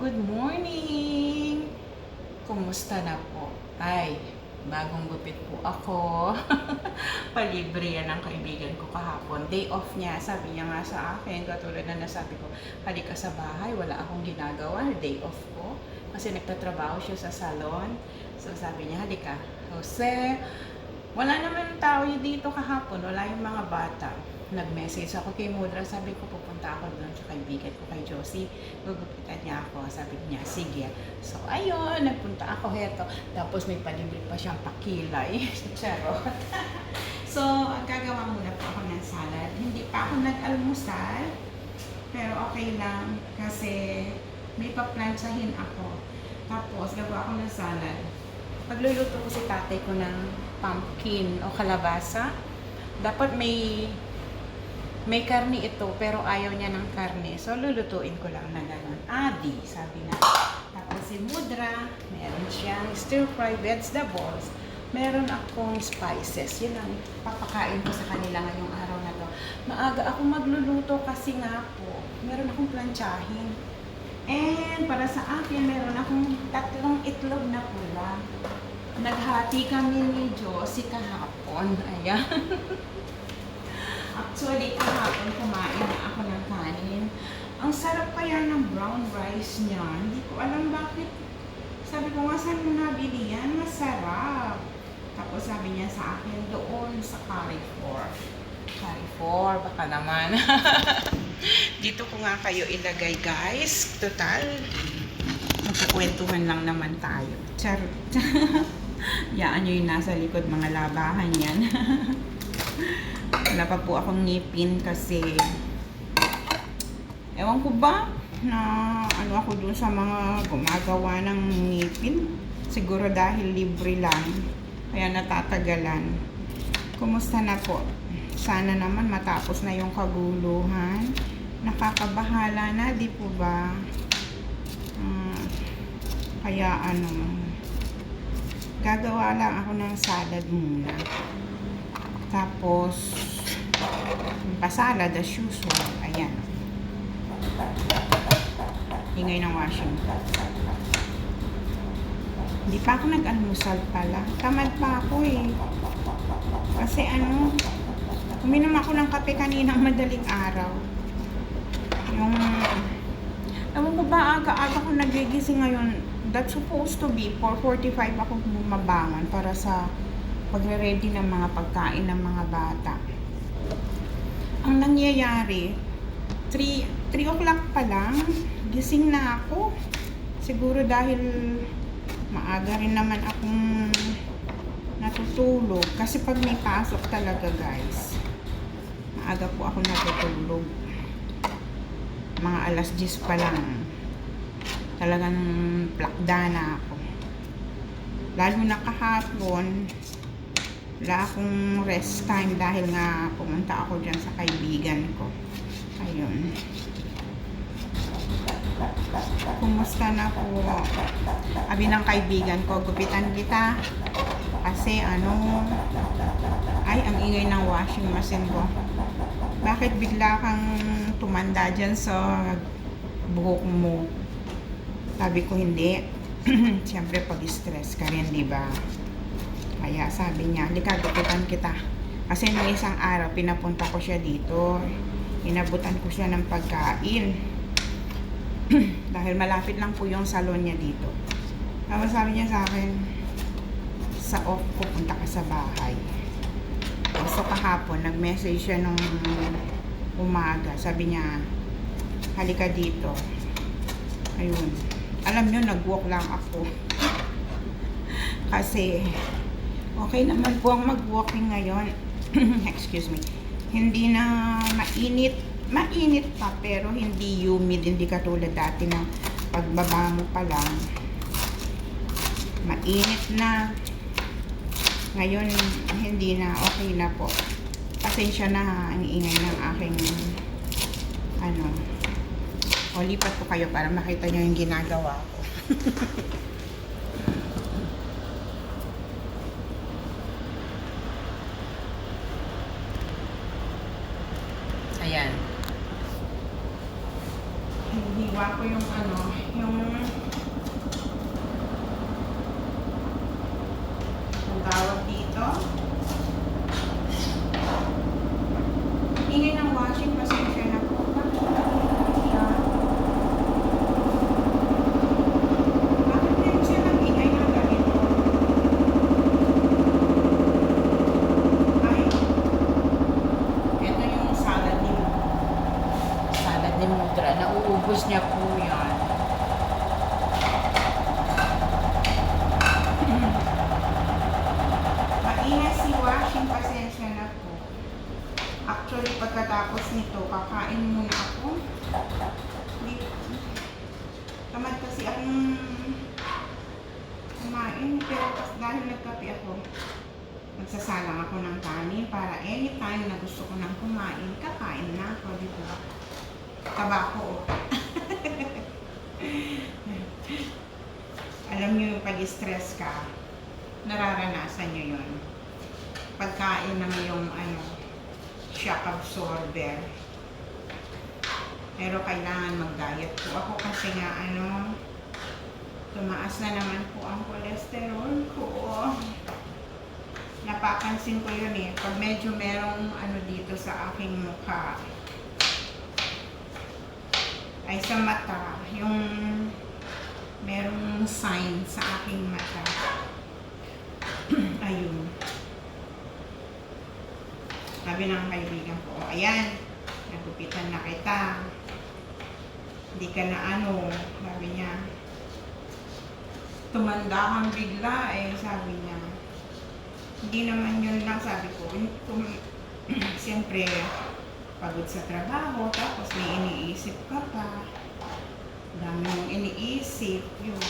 good morning! Kumusta na po? Ay, bagong gupit po ako. Palibre yan ang kaibigan ko kahapon. Day off niya. Sabi niya nga sa akin, katulad na nasabi ko, halika sa bahay, wala akong ginagawa. Day off ko. Kasi nagtatrabaho siya sa salon. So sabi niya, halika. Jose, wala naman tao dito kahapon. Wala yung mga bata. Nag-message ako kay Mudra, sabi ko pupunta ako doon sa kaibigan ko kay Josie, gugupitan niya ako, sabi niya, sige. So ayun, nagpunta ako heto, tapos may palibre pa siyang pakilay, charot. So, gagawa muna po ako ng salad. Hindi pa ako nag-almusal, pero okay lang, kasi may paplantsahin ako. Tapos, gagawa ako ng salad. Pagluluto ko si tatay ko ng pumpkin o kalabasa, dapat may karne ito, pero ayaw niya ng karne. So, lulutuin ko lang na gano'n. Adi, sabi na. Tapos si Mudra, meron siyang stir-fry vegetables. Meron akong spices. Yun ang papakain ko sa kanila ngayong araw na to. Maaga ako magluluto kasi nga po, meron akong plantsahin. And para sa akin, meron akong 3 itlog na pula. Naghati kami ni Josie kahapon. Ayan. Actually, kahapon kumain na ako ng kanin. Ang sarap kaya ng brown rice niya. Hindi ko alam bakit. Sabi ko nga, saan mo nabili yan? Masarap. Tapos sabi niya sa akin, doon sa Carrefour. Carrefour, baka naman. Dito ko nga kayo ilagay, guys. Total, magkakwentuhan lang naman tayo. Charot. Yaan nyo yung nasa likod, mga labahan yan. Wala pa po akong ngipin kasi ewan ko ba na ano ako dun sa mga gumagawa ng ngipin. Siguro dahil libre lang kaya natatagalan. Kumusta na po? Sana naman matapos na yung kaguluhan. Nakakabahala na, di po ba? Kaya gagawa lang ako ng salad muna. Tapos, pasalad as usual. Ayan. Ingay ng washing. Hindi pa ako nag-almusal pala. Tamad pa ako eh. Kasi uminom ako ng kape kaninang madaling araw. Ewan ko ba, aga-aga ko nagigising ngayon. That's supposed to be 4:45 ako bumabangon para sa pagre-ready ng mga pagkain ng mga bata. Ang nangyayari, 3 o'clock pa lang, gising na ako. Siguro dahil maaga rin naman akong natutulog. Kasi pag may pasok talaga, guys, maaga po ako natutulog. Mga alas 10 pa lang. Talagang plakda na ako. Lalo na kahapon, wala akong rest time dahil nga pumunta ako dyan sa kaibigan ko. Ayun. Kumusta na po? Sabi ng kaibigan ko, gupitan kita. Kasi ay, ang ingay ng washing machine ko. Bakit bigla kang tumanda dyan sa buhok mo? Sabi ko, hindi. Siyempre pag-stress ka rin, di ba? Kaya sabi niya, halika, gupitan kita. Kasi nung isang araw, pinapunta ko siya dito. Inabutan ko siya ng pagkain. Dahil malapit lang po yung salon niya dito. Tapos sabi niya sa akin, sa off ko, punta ka sa bahay. So kahapon, nag-message siya nung umaga. Sabi niya, halika dito. Ayun. Alam niyo, nag-walk lang ako. Kasi okay naman po ang mag-walking ngayon. Excuse me. Hindi na mainit. Mainit pa, pero hindi humid. Hindi katulad dati na pagbaba mo pa lang. Mainit na. Ngayon, hindi na. Okay na po. Pasensya na ang ingay ng aking o lipat po kayo para makita nyo yung ginagawa ko. Ayan. Hiwa ko yung yung pasensya na po. Actually, pagkatapos nito, kakain muna ako. Tamad kasi akong kumain, pero dahil nagkape ako, magsasalang ako ng kanin para anytime na gusto ko nang kumain, kakain na ako, di ba? Tabako. Alam nyo, pag-stress ka, nararanasan nyo yun. Pagkain ng yung shock absorber. Pero kailangan mag-diet po ako kasi nga tumaas na naman po ang cholesterol ko. Napapansin ko yun eh. Pag medyo merong dito sa aking mukha, ay sa mata, yung merong sign sa aking mata. Ayun. Sabi ng kaibigan ko, ayan, nagupitan na kita. Hindi ka na sabi niya. Tumanda kang bigla sabi niya. Hindi naman yun lang, sabi ko. Siyempre, pagod sa trabaho, tapos may iniisip ka pa. Dami mong iniisip, yun.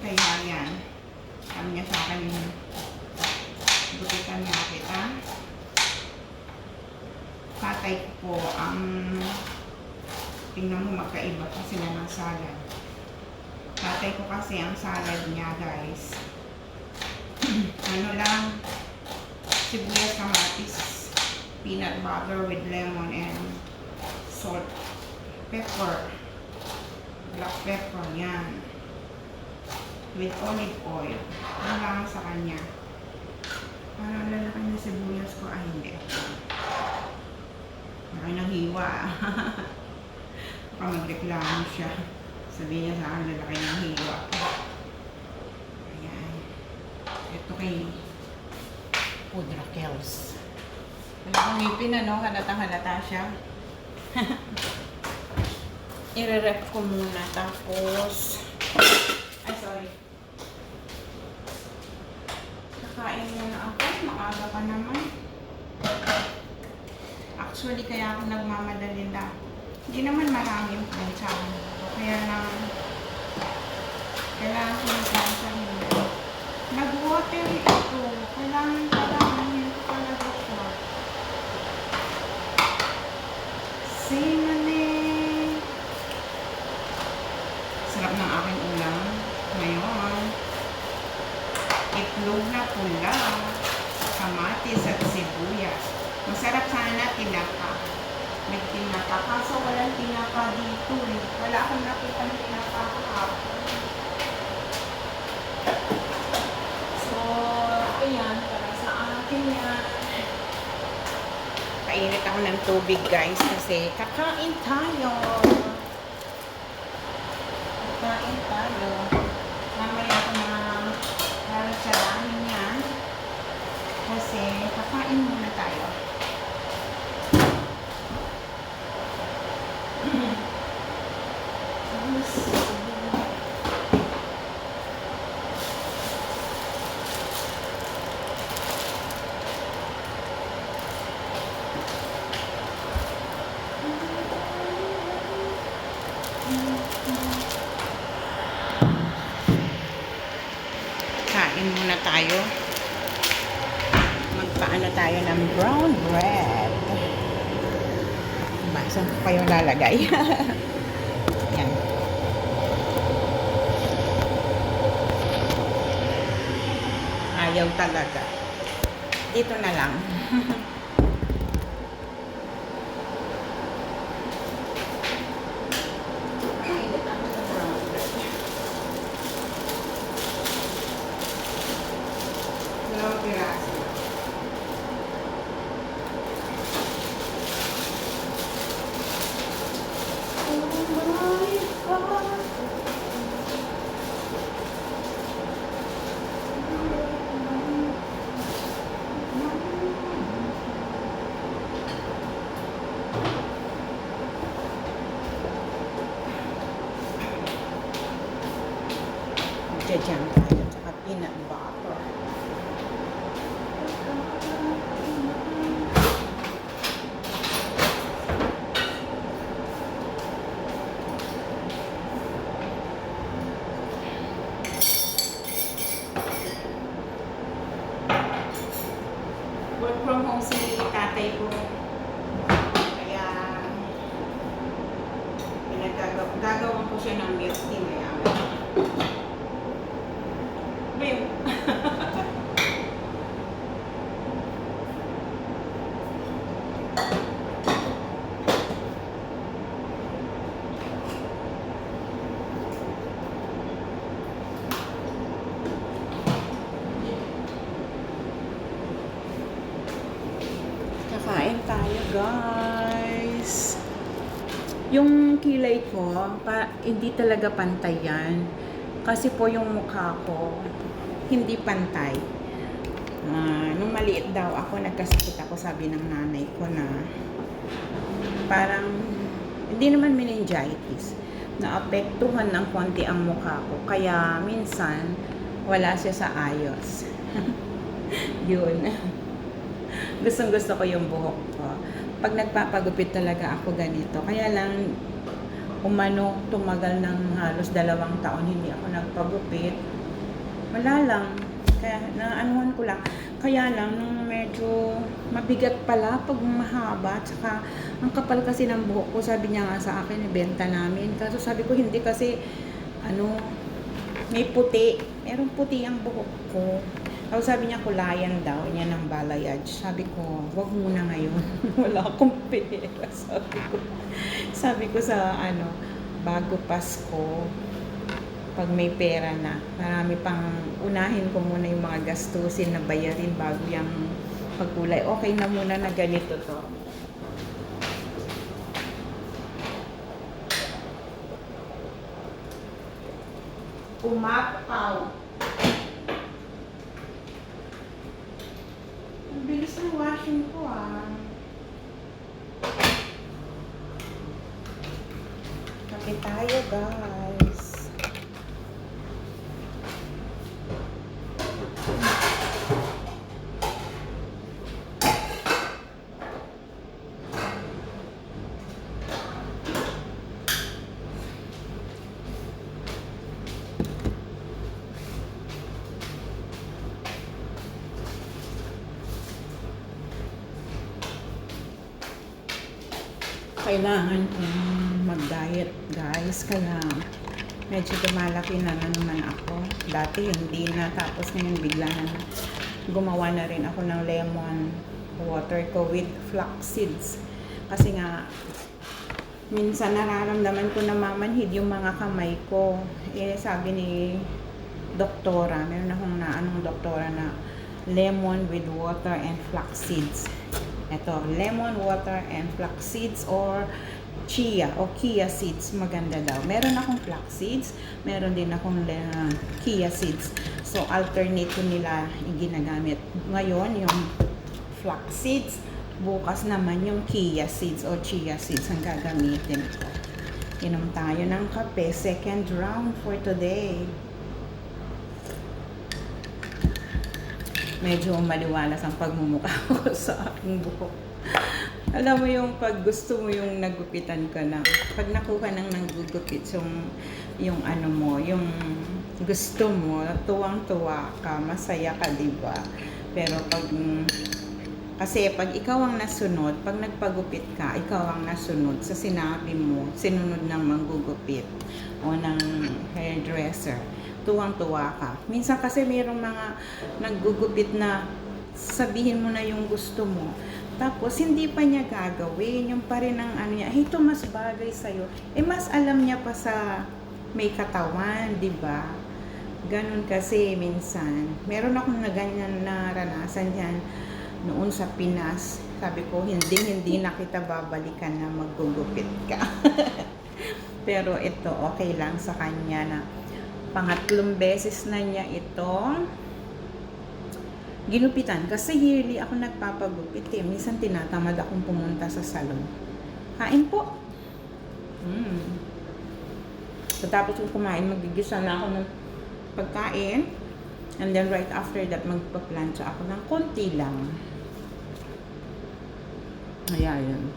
Kaya yan. Sabi niya sa akin, gupitan niya kita. Tatay ko ang tingnan mo, magkaiba pa sila ng salad. Tatay ko kasi ang salad niya, guys. Lang, sibuyas, kamatis, peanut butter with lemon and salt, pepper, black pepper, yan. With olive oil. Yan lang sa kanya. Parang lalaki na sibuyas ko. Ay, hindi. Laki ng hiwa. Baka magreklamo siya. Sabihin niya sa akin, lalaki ng hiwa. Ayan. Ito kay Pudra Kels. Wala kong ngipin, halatang-halata siya. I-rep ko muna. Tapos, ay, sorry. Kakain muna ako. Maaga pa naman. Actually, kaya ako nagmamadali na. Hindi naman marami yung planchahan ko. Kaya lang, kailangan ko ng planchahan nila. Nag-water ito. Kailangan yun talaga siya. Cinnamon. Sarap ng aking ulam. Ngayon, itlog na pula, kamatis at sibuyas. Masarap sana tinapa. May tinapa. Kaso walang tinapa dito eh. Wala akong nakita ng tinapa kahapon. So, ayan. Para sa akin yan. Kainit ako ng tubig, guys. Kasi kakain tayo. Kakain tayo. Mamaya ako na sarahin yan. Kasi kakain muna tayo. Kain muna tayo. Magpaano tayo ng brown bread. Saan ko kayo lalagay? Yan. Ayaw talaga. Dito na lang. Jam tayo, tsaka peanut butter. from home si tatay ko. Kaya, gagawan ko siya ng milk tea maya. Ba yun? Kakain tayo, guys. Yung kilay ko, hindi talaga pantay yan. Kasi po yung mukha ko, hindi pantay. Nung maliit daw ako, nagkasakit ako, sabi ng nanay ko na parang, hindi naman meningitis, naapektuhan ng konti ang mukha ko. Kaya minsan, wala siya sa ayos. Yun. Gustong-gusto ko yung buhok ko. Pag nagpapagupit talaga ako ganito. Kaya lang, tumagal ng halos 2 taon hindi ako nagpagupit. Wala lang. Kaya naanuhan ko lang. Kaya lang, nung medyo mabigat pala pag mahaba. Tsaka, ang kapal kasi ng buhok ko. Sabi niya nga sa akin, ibenta namin. Kaso sabi ko, hindi kasi, may puti. Merong puti ang buhok ko. Tapos sabi niya, kulayan daw niya ng balayage. Sabi ko, wag muna ngayon. Wala akong pera. Sabi ko sa bago Pasko, pag may pera na, marami pang unahin ko muna yung mga gastusin na bayarin bago yung pagkulay. Okay na muna na ganito to. Umapaw. Ang bilis ng washing ko Kape tayo, guys. Kailangan kong mag-diet, guys. Kaya medyo tumalaki na naman ako. Dati hindi na. Tapos ngayon bigla na gumawa na rin ako ng lemon water ko with flax seeds. Kasi nga, minsan nararamdaman ko na mamanhid yung mga kamay ko. Sabi ni doktora, meron akong doktora na lemon with water and flax seeds. Ito, lemon water and flax seeds or chia seeds, maganda daw. Meron akong flax seeds, meron din akong chia seeds. So, alternate ko nila ginagamit. Ngayon, yung flax seeds, bukas naman yung chia seeds o chia seeds ang gagamitin ko. Inom tayo ng kape, second round for today. Medyo maliwalas ang pagmumukha ko sa aking buhok. Alam mo yung pag gusto mo yung nagupitan ka na, pag nakuha ng nagugupit, yung yung gusto mo, tuwang-tuwa ka, masaya ka, diba? Pero kasi pag ikaw ang nasunod, pag nagpagupit ka, ikaw ang nasunod sa sinabi mo, sinunod ng manggugupit o ng hairdresser, tuwang-tuwa ka. Minsan kasi mayroong mga naggugupit na sabihin mo na yung gusto mo, tapos hindi pa niya gagawin, yung pa rin ang niya, ito mas bagay sa'yo. Mas alam niya pa sa may katawan, di ba? Ganun kasi minsan. Meron akong na ganyan na naranasan yan noon sa Pinas. Sabi ko, hindi na kita babalikan na maggugupit ka. Pero ito, okay lang sa kanya na pangatlong beses na niya ito ginupitan. Kasi yearly ako nagpapagupit Minsan tinatamad akong pumunta sa salon. Kain po. So, tapos kung kumain, magigisa na ako ng pagkain. And then right after that, magpa-plancha ako ng konti lang. Ayan.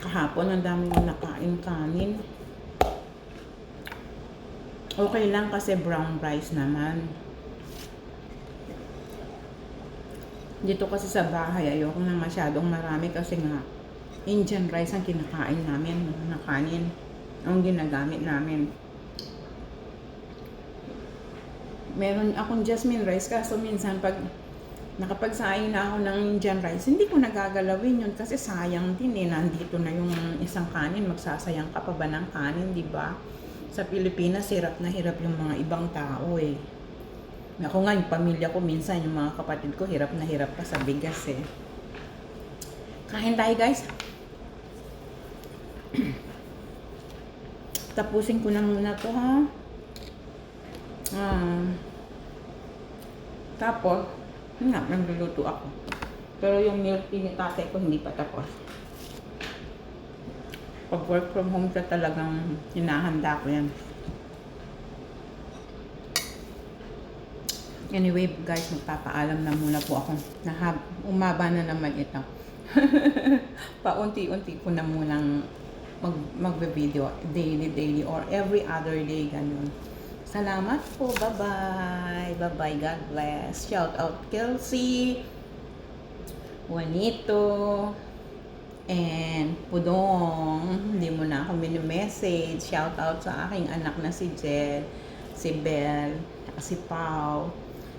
Kahapon, ang dami yung nakain kanin. Okay lang kasi brown rice naman. Dito kasi sa bahay, ayoko na masyadong marami kasi nga Indian rice ang kinakain namin na kanin. Ang ginagamit namin. Meron akong jasmine rice kaso minsan pag nakapagsaing na ako ng Indian rice, hindi ko nagagalawin yun kasi sayang din eh. Nandito na yung isang kanin, magsasayang ka pa ba ng kanin, di ba? Sa Pilipinas, hirap na hirap yung mga ibang tao eh. Ako nga, yung pamilya ko, minsan yung mga kapatid ko, hirap na hirap pa sa bigas eh. Kain tayo guys. Tapusin ko na muna to ha. Tapos, yun nga, nagluluto ako. Pero yung milk tea ni tatay ko hindi pa tapos. Pag work from home ka talagang hinahanda ko yan. Anyway guys, magpapaalam na muna po ako. Umaba na naman ito. Paunti-unti ko na munang magbe-video daily or every other day ganun. Salamat po. Bye-bye. Bye-bye. God bless. Shout out Kelsey, Juanito, and Pudong. Hindi mo na ako mini-message. Shout out sa aking anak na si Jed, si Belle, si Pau.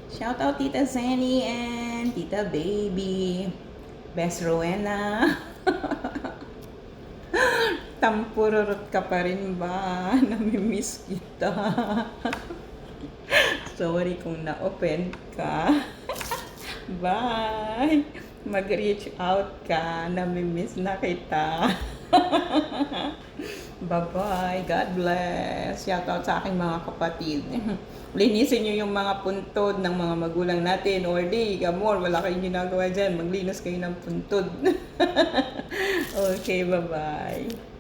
Shout out Tita Zenny and Tita Baby. Best Rowena. Tampururot ka pa rin ba? Namimiss kita. Sorry kung na-offend ka. Bye! Mag-reach out ka. Namimiss na kita. Bye-bye. God bless. Shout out sa aking mga kapatid. Linisin nyo yung mga puntod ng mga magulang natin. Or di, gamor, wala kayong ginagawa dyan. Maglinis kayo ng puntod. Okay, bye-bye.